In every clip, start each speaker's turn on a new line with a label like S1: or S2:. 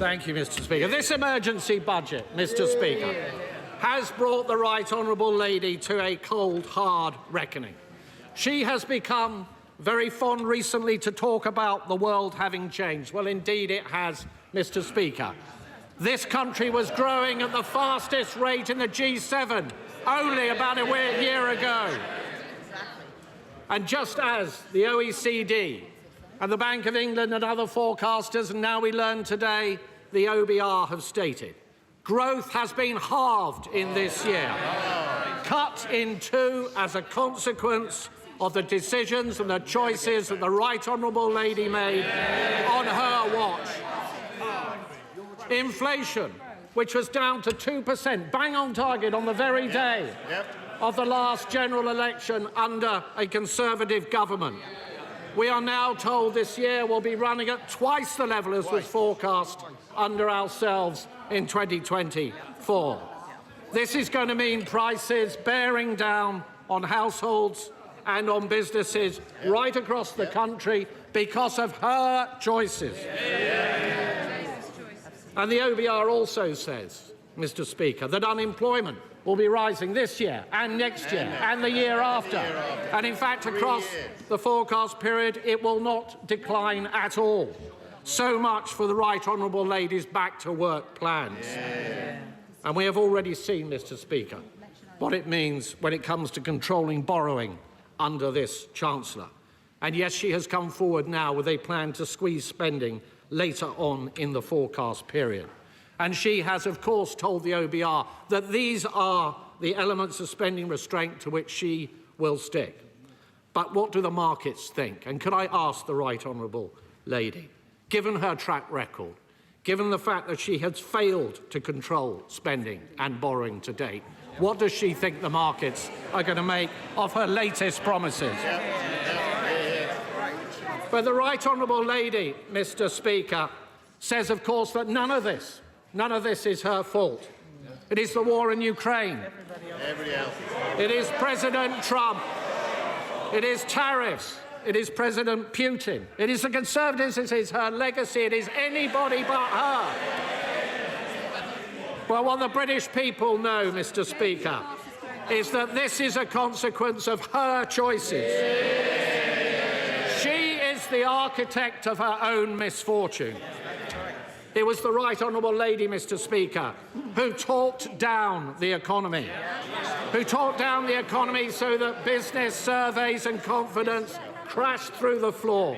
S1: Thank you, Mr. Speaker. This emergency budget, Mr. Speaker, has brought the Right Honourable Lady to a cold, hard reckoning. She has become very fond recently to talk about the world having changed. Well, indeed it has, Mr. Speaker. This country was growing at the fastest rate in the G7 only about a year ago. And just as the OECD and the Bank of England and other forecasters, and now we learn today, the OBR have stated, growth has been halved in this year, cut in two as a consequence of the decisions and the choices that the Right Honourable Lady made on her watch. Inflation, which was down to 2%, bang on target on the very day of the last general election under a Conservative government. We are now told this year will be running at twice the level as was forecast under ourselves in 2024. This is going to mean prices bearing down on households and on businesses right across the country because of her choices. And the OBR also says, Mr. Speaker, that unemployment will be rising this year and next year and the year after. And in fact, across the forecast period, it will not decline at all. So much for the Right Honourable Lady's back-to-work plans. And we have already seen, Mr. Speaker, what it means when it comes to controlling borrowing under this Chancellor. And yes, she has come forward now with a plan to squeeze spending later on in the forecast period. And she has, of course, told the OBR that these are the elements of spending restraint to which she will stick. But what do the markets think? And could I ask the Right Honourable Lady, given her track record, given the fact that she has failed to control spending and borrowing to date, what does she think the markets are going to make of her latest promises? But the Right Honourable Lady, Mr. Speaker, says, of course, that none of this is her fault. It is the war in Ukraine. It is President Trump. It is tariffs. It is President Putin. It is the Conservatives. It is her legacy. It is anybody but her. Well, what the British people know, Mr. Speaker, is that this is a consequence of her choices. She is the architect of her own misfortune. It was the Right Honourable Lady, Mr. Speaker, who talked down the economy, so that business surveys and confidence crashed through the floor.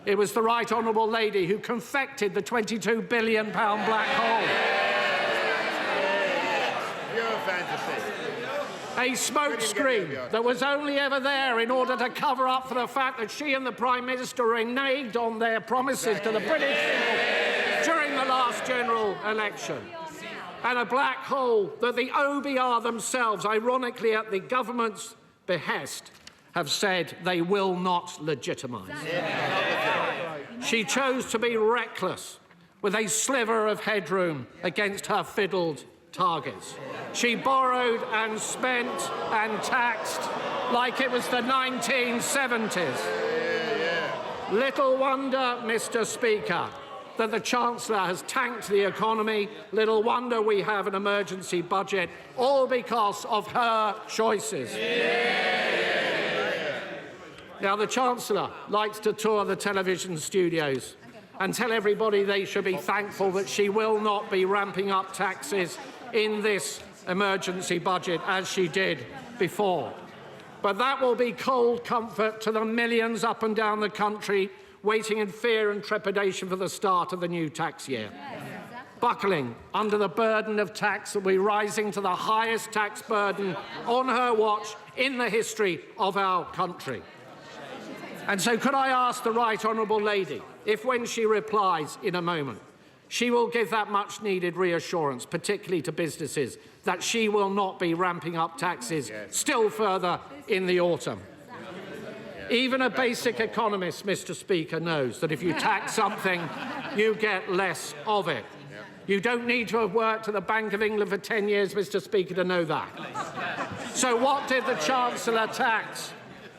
S1: It was the Right Honourable Lady who confected the £22 billion black hole. A smokescreen that was only ever there in order to cover up for the fact that she and the Prime Minister reneged on their promises to the British people during the last general election. And a black hole that the OBR themselves, ironically at the government's behest, have said they will not legitimise. She chose to be reckless with a sliver of headroom against her fiddled targets. She borrowed and spent and taxed like it was the 1970s. Little wonder, Mr. Speaker, that the Chancellor has tanked the economy. Little wonder we have an emergency budget, all because of her choices. Now, the Chancellor likes to tour the television studios and tell everybody they should be thankful that she will not be ramping up taxes in this emergency budget as she did before. But that will be cold comfort to the millions up and down the country waiting in fear and trepidation for the start of the new tax year. Buckling under the burden of tax that will be rising to the highest tax burden on her watch in the history of our country. And so could I ask the Right Honourable Lady if, when she replies in a moment, she will give that much-needed reassurance, particularly to businesses, that she will not be ramping up taxes still further in the autumn. Even a basic economist, Mr. Speaker, knows that if you tax something, you get less of it. You don't need to have worked at the Bank of England for 10 years, Mr. Speaker, to know that. So what did the Chancellor tax?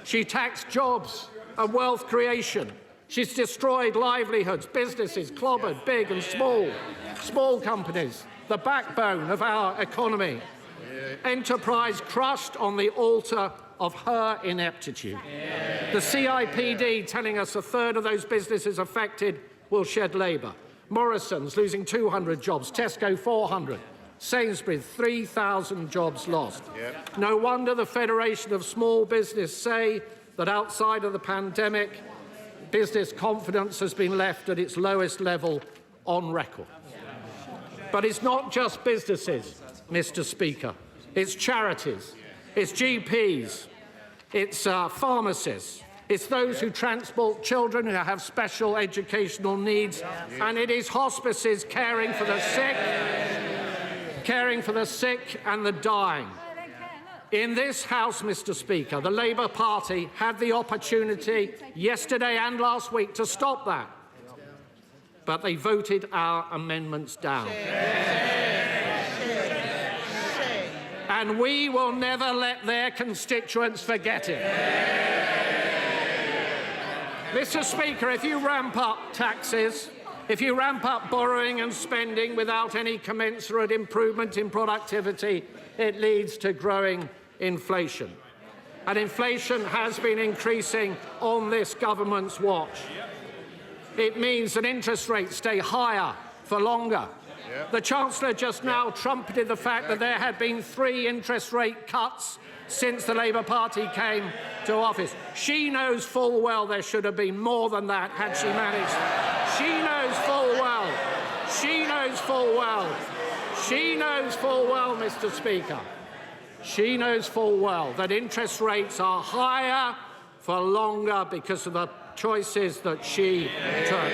S1: She taxed jobs and wealth creation. She's destroyed livelihoods, businesses clobbered, big and small companies, the backbone of our economy. Enterprise crushed on the altar of her ineptitude. The CIPD telling us a third of those businesses affected will shed labour. Morrison's losing 200 jobs, Tesco 400, Sainsbury's 3,000 jobs lost. No wonder the Federation of Small Business say that outside of the pandemic, business confidence has been left at its lowest level on record. But it's not just businesses, Mr. Speaker. It's charities, it's GPs, it's pharmacists, it's those who transport children who have special educational needs, and it is hospices caring for the sick and the dying. In this House, Mr. Speaker, the Labour Party had the opportunity yesterday and last week to stop that, but they voted our amendments down. And we will never let their constituents forget it. Mr. Speaker, if you ramp up taxes, if you ramp up borrowing and spending without any commensurate improvement in productivity, it leads to growing inflation. And inflation has been increasing on this government's watch. It means that interest rates stay higher for longer. The Chancellor just now trumpeted the fact that there had been 3 interest rate cuts since the Labour Party came to office. She knows full well there should have been more than that had she managed. She knows full well. She knows full well. She knows full well, Mr. Speaker. She knows full well that interest rates are higher for longer because of the choices that she took.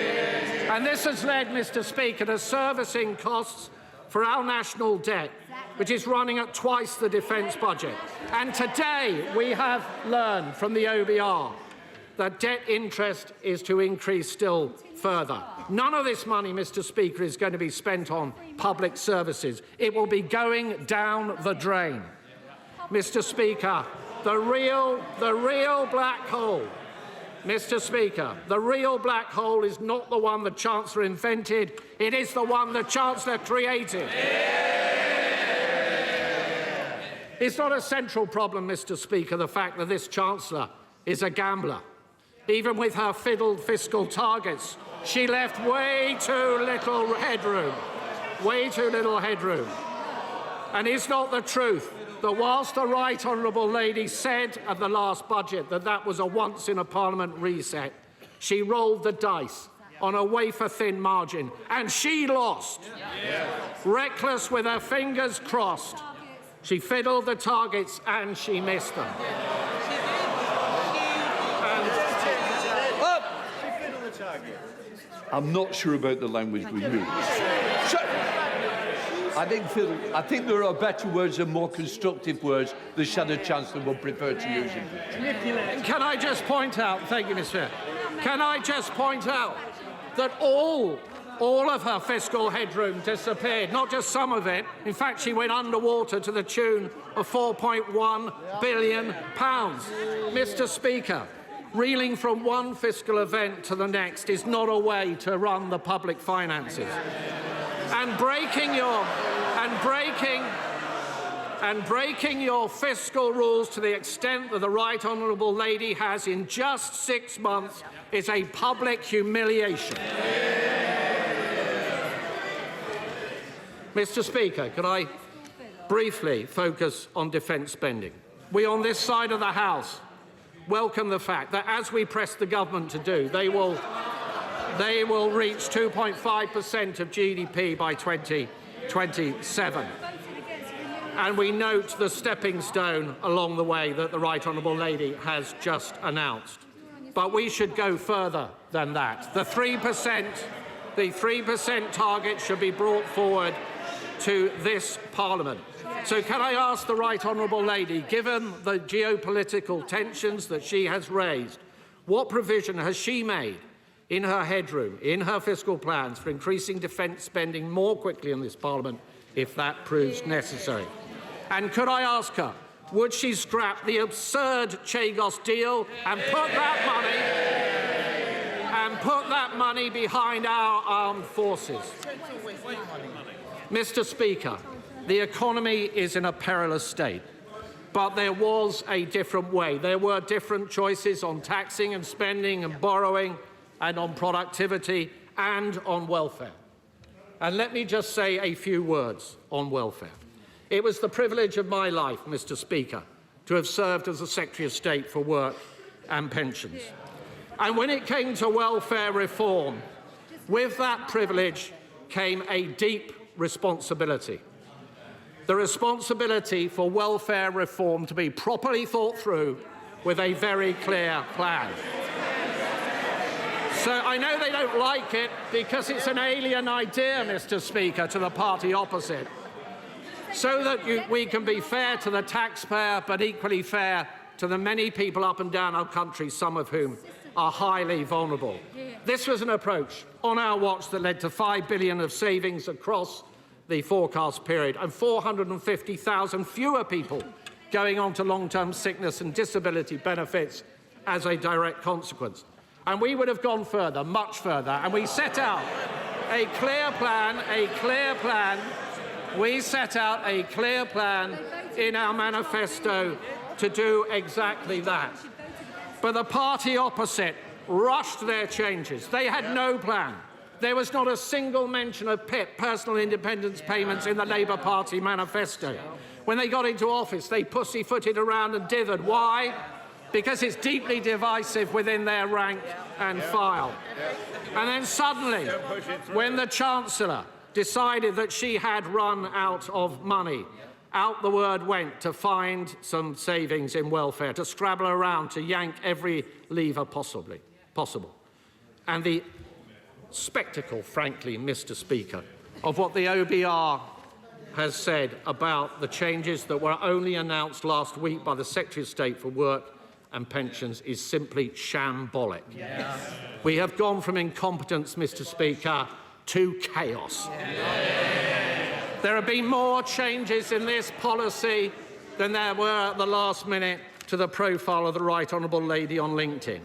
S1: And this has led, Mr. Speaker, to servicing costs for our national debt, which is running at twice the defence budget. And today we have learned from the OBR that debt interest is to increase still further. None of this money, Mr. Speaker, is going to be spent on public services. It will be going down the drain. Mr. Speaker, the real black hole, Mr. Speaker, the real black hole is not the one the Chancellor invented, it is the one the Chancellor created. It's not a central problem, Mr. Speaker, the fact that this Chancellor is a gambler. Even with her fiddled fiscal targets, she left way too little headroom. Way too little headroom. And is not the truth that whilst the Right Honourable Lady said at the last budget that that was a once-in-a-Parliament reset, she rolled the dice on a wafer-thin margin, and she lost. Reckless with her fingers crossed, she fiddled the targets and she missed them.
S2: I'm not sure about the language we use. I think there are better words and more constructive words the Shadow Chancellor would prefer to use.
S1: Can I just point out, thank you, Mr. Can I just point out that all of her fiscal headroom disappeared, not just some of it. In fact, she went underwater to the tune of £4.1 billion. Mr. Speaker, reeling from one fiscal event to the next is not a way to run the public finances. And breaking your fiscal rules to the extent that the Right Honourable Lady has in just 6 months is a public humiliation. Mr. Speaker, could I briefly focus on defence spending? We on this side of the House welcome the fact that, as we press the government to do, they will reach 2.5% of GDP by 2027. And we note the stepping stone along the way that the Right Honourable Lady has just announced. But we should go further than that. The 3% target should be brought forward to this Parliament. So can I ask the Right Honourable Lady, given the geopolitical tensions that she has raised, what provision has she made in her headroom, in her fiscal plans, for increasing defence spending more quickly in this Parliament if that proves necessary? And could I ask her, would she scrap the absurd Chagos deal and put that money behind our armed forces. Mr. Speaker, the economy is in a perilous state, but there was a different way. There were different choices on taxing and spending and borrowing and on productivity and on welfare. And let me just say a few words on welfare. It was the privilege of my life, Mr. Speaker, to have served as the Secretary of State for Work and Pensions. And when it came to welfare reform, with that privilege came a deep responsibility. The responsibility for welfare reform to be properly thought through with a very clear plan. So I know they don't like it because it's an alien idea, Mr. Speaker, to the party opposite. So that we can be fair to the taxpayer, but equally fair to the many people up and down our country, some of whom are highly vulnerable. This was an approach on our watch that led to $5 billion of savings across the forecast period and 450,000 fewer people going on to long-term sickness and disability benefits as a direct consequence. And we would have gone further, much further, and we set out a clear plan. We set out a clear plan in our manifesto to do exactly that. But the party opposite rushed their changes. They had no plan. There was not a single mention of PIP, personal independence payments, in the Labour Party manifesto. When they got into office, they pussyfooted around and dithered. Why? Because it's deeply divisive within their rank and file. And then suddenly, when the Chancellor decided that she had run out of money, out the word went to find some savings in welfare, to scrabble around, to yank every lever possible. And the spectacle, frankly, Mr. Speaker, of what the OBR has said about the changes that were only announced last week by the Secretary of State for Work and Pensions is simply shambolic. Yes. We have gone from incompetence, Mr. Speaker, to chaos. Yes. There have been more changes in this policy than there were at the last minute to the profile of the Right Honourable Lady on LinkedIn.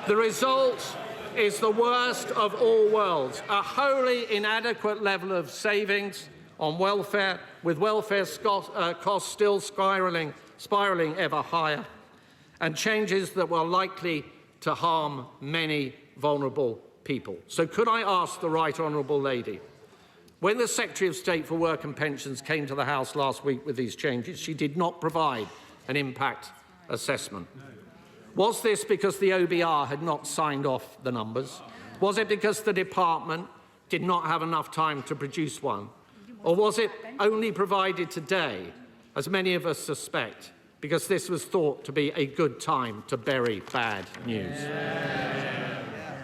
S1: The result is the worst of all worlds, a wholly inadequate level of savings on welfare, with welfare costs still spiralling ever higher, and changes that were likely to harm many vulnerable people. So could I ask the Right Honourable Lady, when the Secretary of State for Work and Pensions came to the House last week with these changes, she did not provide an impact assessment. Was this because the OBR had not signed off the numbers? Was it because the department did not have enough time to produce one? Or was it only provided today, as many of us suspect, because this was thought to be a good time to bury bad news?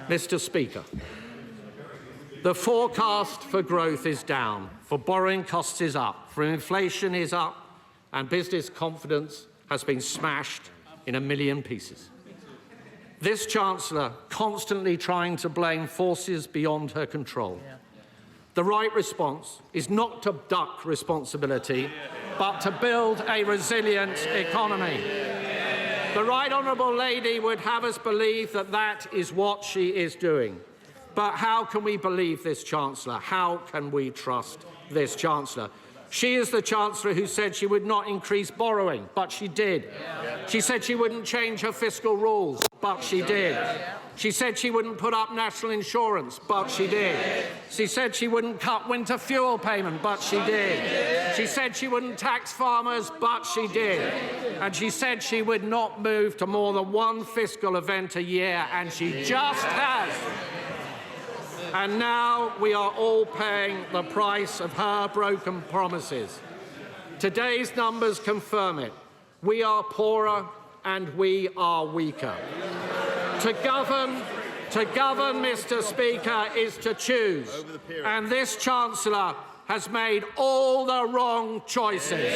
S1: Mr. Speaker, the forecast for growth is down, for borrowing costs is up, for inflation is up, and business confidence has been smashed in a million pieces. This Chancellor constantly trying to blame forces beyond her control. The right response is not to duck responsibility, but to build a resilient economy. The Right Honourable Lady would have us believe that that is what she is doing. But how can we believe this Chancellor? How can we trust this Chancellor? She is the Chancellor who said she would not increase borrowing, but she did. She said she wouldn't change her fiscal rules, but she did. She said she wouldn't put up national insurance, but she did. She said she wouldn't cut winter fuel payment, but she did. She said she wouldn't tax farmers, but she did. And she said she would not move to more than one fiscal event a year, and she just has. And now we are all paying the price of her broken promises. Today's numbers confirm it. We are poorer and we are weaker. To govern, Mr. Speaker, is to choose. And this Chancellor has made all the wrong choices.